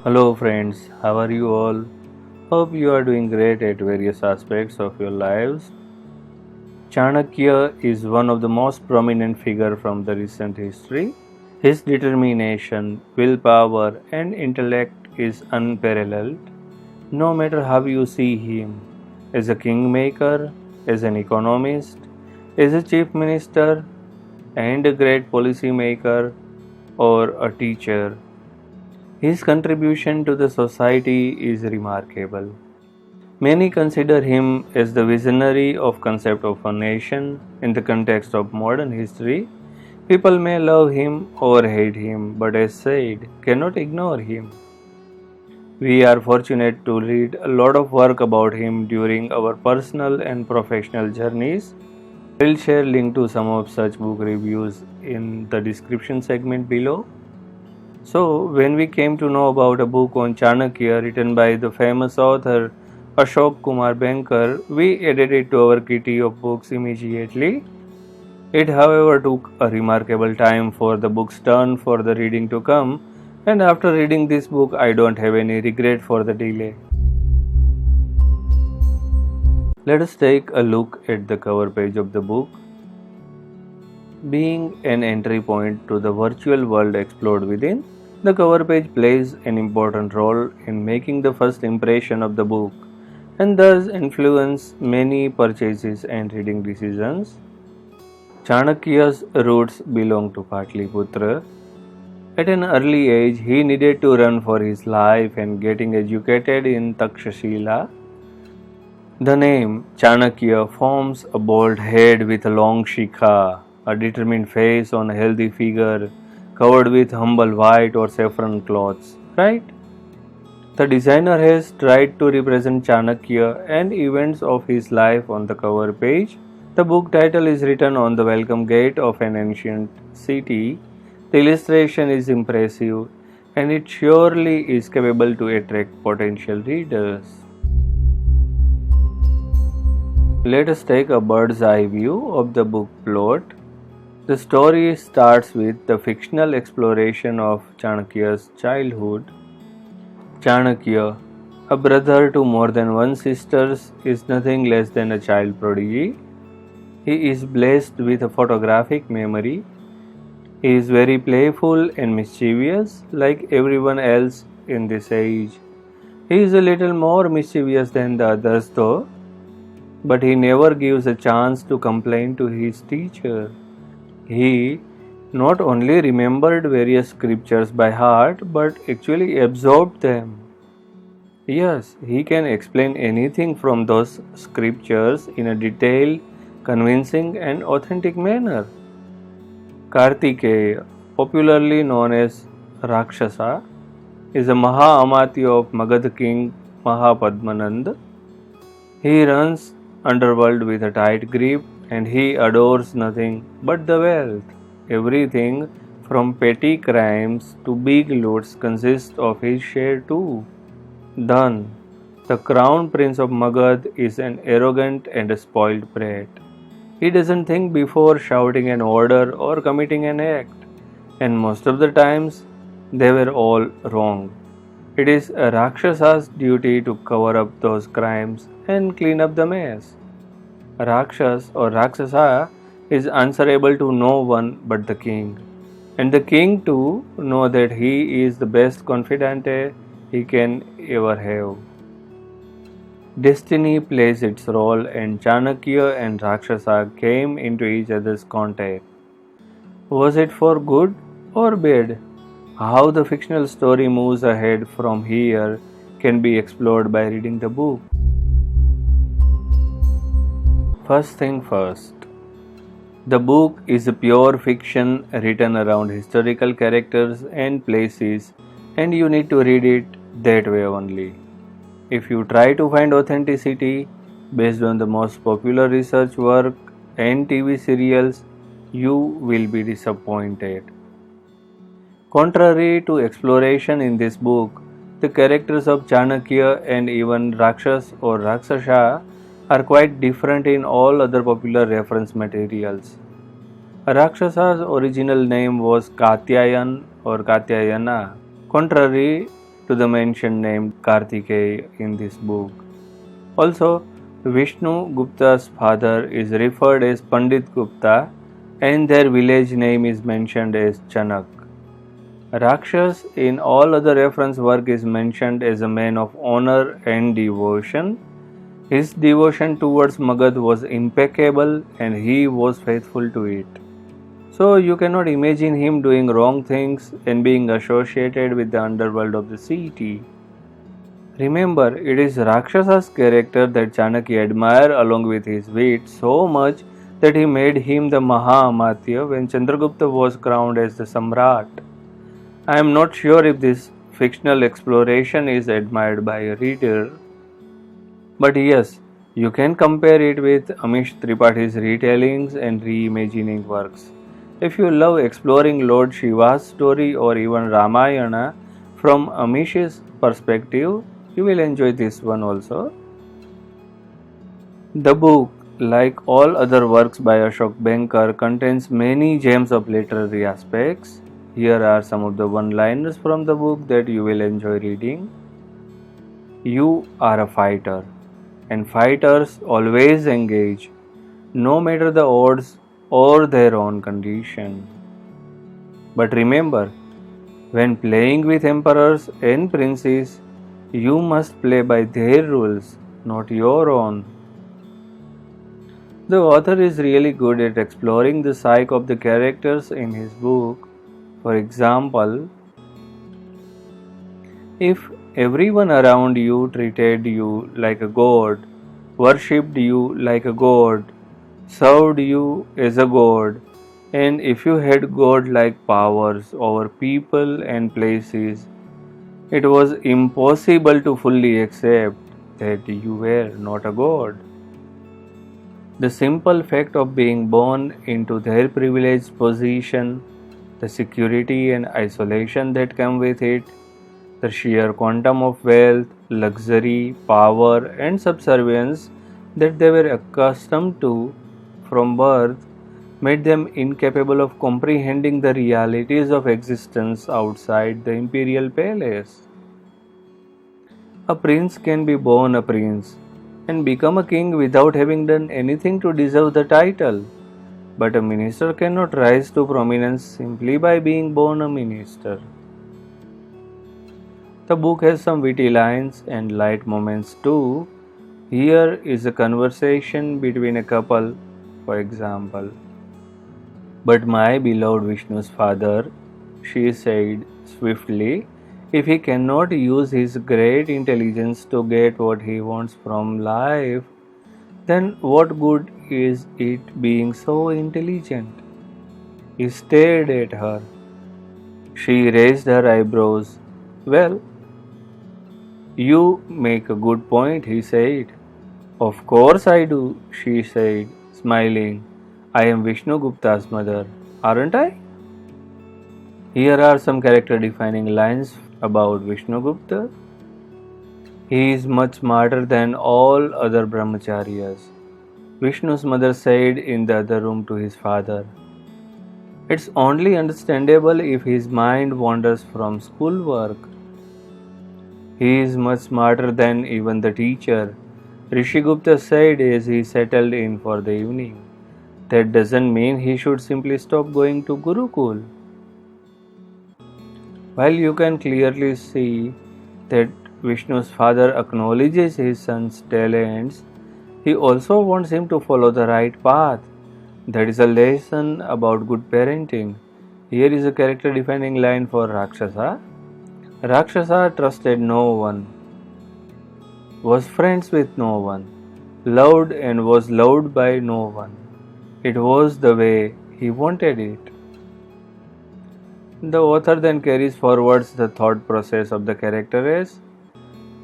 Hello, friends, how are you all? Hope you are doing great at various aspects of your lives. Chanakya is one of the most prominent figures from the recent history. His determination, willpower, and intellect is unparalleled, no matter how you see him as a kingmaker, as an economist, as a chief minister, and a great policymaker, or a teacher. His contribution to the society is remarkable. Many consider him as the visionary of concept of a nation in the context of modern history. People may love him or hate him, but as said, cannot ignore him. We are fortunate to read a lot of work about him during our personal and professional journeys. We'll share link to some of such book reviews in the description segment below. So, when we came to know about a book on Chanakya written by the famous author Ashok Kumar Bankar, we added it to our kitty of books immediately. It, however, took a remarkable time for the book's turn for the reading to come, and after reading this book, I don't have any regret for the delay. Let us take a look at the cover page of the book. Being an entry point to the virtual world explored within, the cover page plays an important role in making the first impression of the book and thus influence many purchases and reading decisions. Chanakya's roots belong to Patliputra. At an early age, he needed to run for his life and getting educated in Takshashila. The name Chanakya forms a bold head with a long shikha, a determined face on a healthy figure, covered with humble white or saffron cloths, right? The designer has tried to represent Chanakya and events of his life on the cover page. The book title is written on the welcome gate of an ancient city. The illustration is impressive and it surely is capable to attract potential readers. Let us take a bird's eye view of the book plot. The story starts with the fictional exploration of Chanakya's childhood. Chanakya, a brother to more than one sister, is nothing less than a child prodigy. He is blessed with a photographic memory. He is very playful and mischievous, like everyone else in this age. He is a little more mischievous than the others, though, but he never gives a chance to complain to his teacher. He not only remembered various scriptures by heart but actually absorbed them. Yes, he can explain anything from those scriptures in a detailed, convincing, and authentic manner. Kartikeya, popularly known as Rakshasa, is a Maha Amatya of Magadha king Mahapadmanand. He runs underworld with a tight grip and he adores nothing but the wealth. Everything from petty crimes to big loots consists of his share too. Dhan, the crown prince of Magad, is an arrogant and a spoiled brat. He doesn't think before shouting an order or committing an act, and most of the times they were all wrong. It is a Rakshasa's duty to cover up those crimes and clean up the mess. A Rakshas or Rakshasa is answerable to no one but the king. And the king too know that he is the best confidante he can ever have. Destiny plays its role and Chanakya and Rakshasa came into each other's contact. Was it for good or bad? How the fictional story moves ahead from here can be explored by reading the book. First thing first, the book is a pure fiction written around historical characters and places, and you need to read it that way only. If you try to find authenticity based on the most popular research work and TV serials, you will be disappointed. Contrary to exploration in this book, the characters of Chanakya and even Rakshas or Rakshasa are quite different in all other popular reference materials. Rakshasa's original name was Katyayan or Katyayana. Contrary to the mentioned name Kartikeya in this book. Also, Vishnu Gupta's father is referred as Pandit Gupta and their village name is mentioned as Chanak. Rakshas in all other reference work is mentioned as a man of honor and devotion. His devotion towards Magad was impeccable and he was faithful to it. So you cannot imagine him doing wrong things and being associated with the underworld of the city. Remember, it is Rakshasa's character that Chanakya admired along with his wit so much that he made him the Maha-Amatya when Chandragupta was crowned as the Samrat. I am not sure if this fictional exploration is admired by a reader, but yes, you can compare it with Amish Tripathi's retellings and reimagining works. If you love exploring Lord Shiva's story or even Ramayana from Amish's perspective, you will enjoy this one also. The book, like all other works by Ashok Bankar, contains many gems of literary aspects. Here are some of the one-liners from the book that you will enjoy reading. You are a fighter, and fighters always engage, no matter the odds or their own condition. But remember, when playing with emperors and princes, you must play by their rules, not your own. The author is really good at exploring the psyche of the characters in his book. For example, if everyone around you treated you like a god, worshipped you like a god, served you as a god, and if you had god-like powers over people and places, it was impossible to fully accept that you were not a god. The simple fact of being born into their privileged position, the security and isolation that come with it, the sheer quantum of wealth, luxury, power, and subservience that they were accustomed to from birth made them incapable of comprehending the realities of existence outside the imperial palace. A prince can be born a prince and become a king without having done anything to deserve the title. But a minister cannot rise to prominence simply by being born a minister. The book has some witty lines and light moments too. Here is a conversation between a couple, for example. But my beloved Vishnu's father, she said swiftly, if he cannot use his great intelligence to get what he wants from life, then what good is it being so intelligent? He stared at her. She raised her eyebrows. Well, you make a good point, he said. Of course I do, she said, smiling. I am Vishnu Gupta's mother, aren't I? Here are some character defining lines about Vishnu Gupta. He is much smarter than all other brahmacharyas. Vishnu's mother said in the other room to his father. It's only understandable if his mind wanders from schoolwork. He is much smarter than even the teacher, Rishi Gupta said as he settled in for the evening. That doesn't mean he should simply stop going to Gurukul. While you can clearly see that Vishnu's father acknowledges his son's talents, he also wants him to follow the right path. That is a lesson about good parenting. Here is a character defining line for Rakshasa. Rakshasa trusted no one, was friends with no one, loved and was loved by no one. It was the way he wanted it. The author then carries forwards the thought process of the character as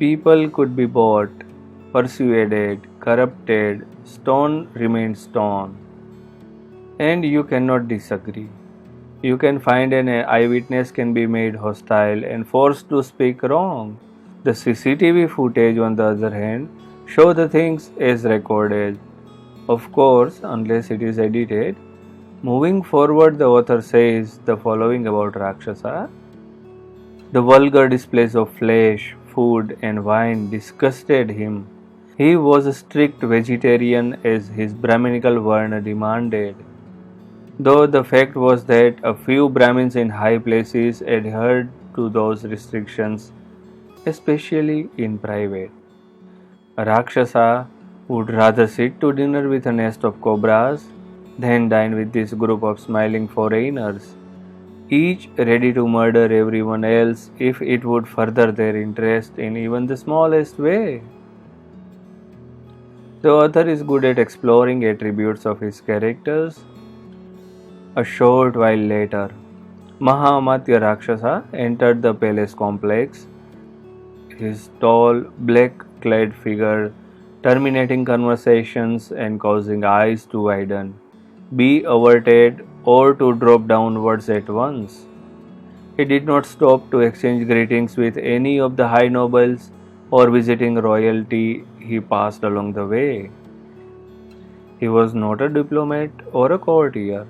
people could be bought, persuaded, corrupted, stone remains stone. And you cannot disagree. You can find an eyewitness can be made hostile and forced to speak wrong. The CCTV footage, on the other hand, show the things as recorded. Of course, unless it is edited. Moving forward, the author says the following about Rakshasa. The vulgar displays of flesh, food, and wine disgusted him. He was a strict vegetarian as his Brahminical Varna demanded, though the fact was that a few Brahmins in high places adhered to those restrictions, especially in private. A Rakshasa would rather sit to dinner with a nest of cobras than dine with this group of smiling foreigners, each ready to murder everyone else if it would further their interest in even the smallest way. The author is good at exploring attributes of his characters. A short while later, Mahamatya Rakshasa entered the palace complex, his tall, black-clad figure terminating conversations and causing eyes to widen, be averted, or to drop downwards at once. He did not stop to exchange greetings with any of the high nobles or visiting royalty he passed along the way. He was not a diplomat or a courtier.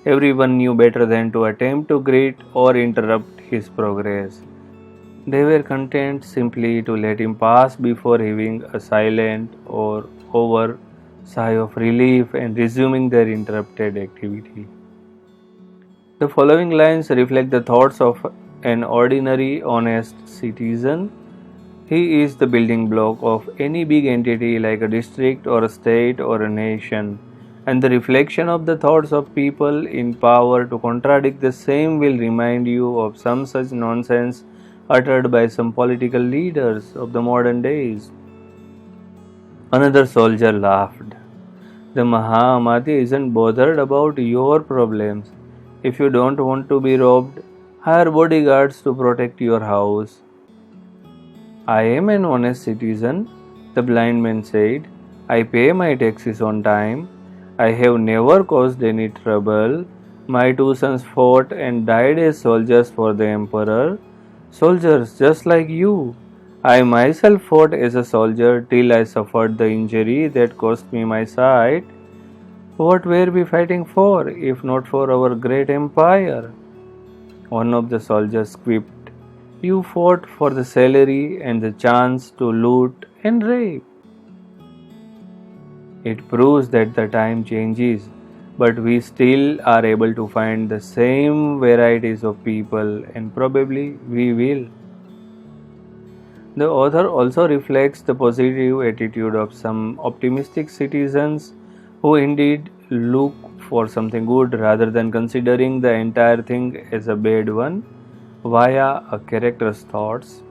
Everyone knew better than to attempt to greet or interrupt his progress. They were content simply to let him pass before heaving a silent or over sigh of relief and resuming their interrupted activity. The following lines reflect the thoughts of an ordinary, honest citizen. He is the building block of any big entity like a district or a state or a nation, and the reflection of the thoughts of people in power to contradict the same will remind you of some such nonsense uttered by some political leaders of the modern days. Another soldier laughed. The Mahaamati isn't bothered about your problems. If you don't want to be robbed, hire bodyguards to protect your house. I am an honest citizen, the blind man said. I pay my taxes on time. I have never caused any trouble. My two sons fought and died as soldiers for the emperor. Soldiers just like you. I myself fought as a soldier till I suffered the injury that cost me my sight. What were we fighting for, if not for our great empire? One of the soldiers quipped, You fought for the salary and the chance to loot and rape. It proves that the time changes, but we still are able to find the same varieties of people, and probably we will. The author also reflects the positive attitude of some optimistic citizens who indeed look for something good rather than considering the entire thing as a bad one via a character's thoughts.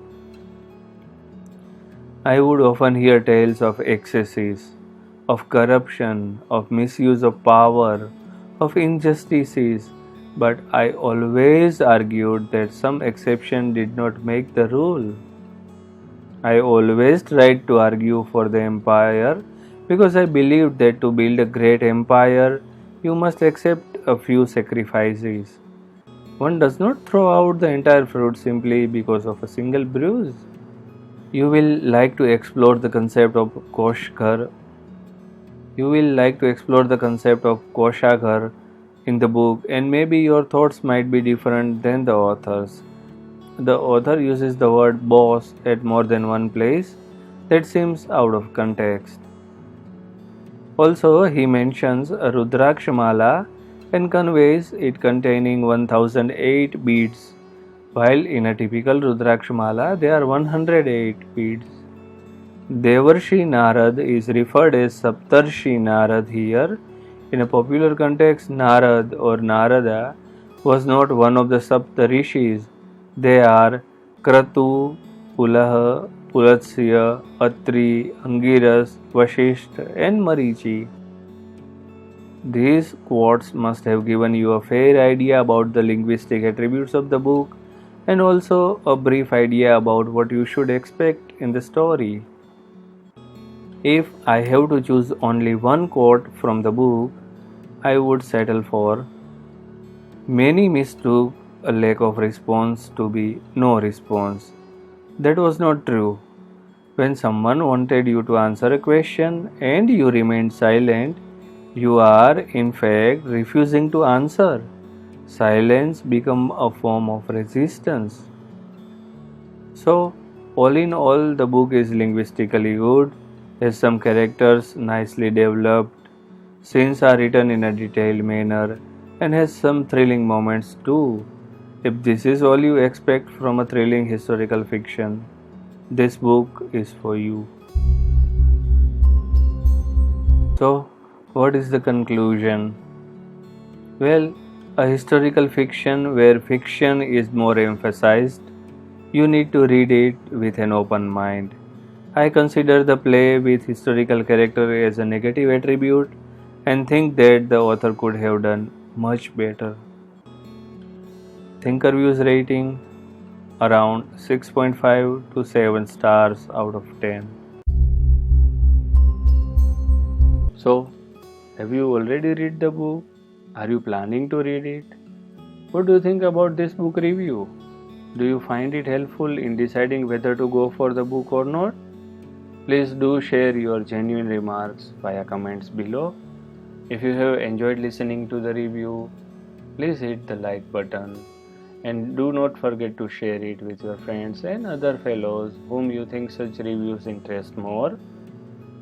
I would often hear tales of excesses, of corruption, of misuse of power, of injustices, but I always argued that some exception did not make the rule. I always tried to argue for the empire because I believed that to build a great empire, you must accept a few sacrifices. One does not throw out the entire fruit simply because of a single bruise. You will like to explore the concept of Koshghar. You will like to explore the concept of Koshaghar in the book, and maybe your thoughts might be different than the author's. The author uses the word boss at more than one place. That seems out of context. Also, he mentions a Rudrakshamala and conveys it containing 1008 beads, while in a typical Rudrakshamala there are 108 beads. Devarshi Narad is referred as Saptarshi Narad here. In a popular context, Narad or Narada was not one of the Saptarishis. They are Kratu, Pulaha, Pulatsya, Atri, Angiras, Vashishtha and Marichi. These quotes must have given you a fair idea about the linguistic attributes of the book and also a brief idea about what you should expect in the story. If I have to choose only one quote from the book, I would settle for Many mistook a lack of response to be no response. That was not true. When someone wanted you to answer a question and you remained silent, you are in fact refusing to answer. Silence became a form of resistance. So, all in all, the book is linguistically good, has some characters nicely developed, scenes are written in a detailed manner, and has some thrilling moments too. If this is all you expect from a thrilling historical fiction, this book is for you. So, what is the conclusion? Well, a historical fiction where fiction is more emphasized, you need to read it with an open mind. I consider the play with historical character as a negative attribute and think that the author could have done much better. Thinkerview's rating around 6.5 to 7 stars out of 10. So, have you already read the book? Are you planning to read it? What do you think about this book review? Do you find it helpful in deciding whether to go for the book or not? Please do share your genuine remarks via comments below. If you have enjoyed listening to the review, please hit the like button and do not forget to share it with your friends and other fellows whom you think such reviews interest more.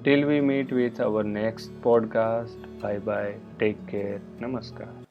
Till we meet with our next podcast, bye bye, take care, namaskar.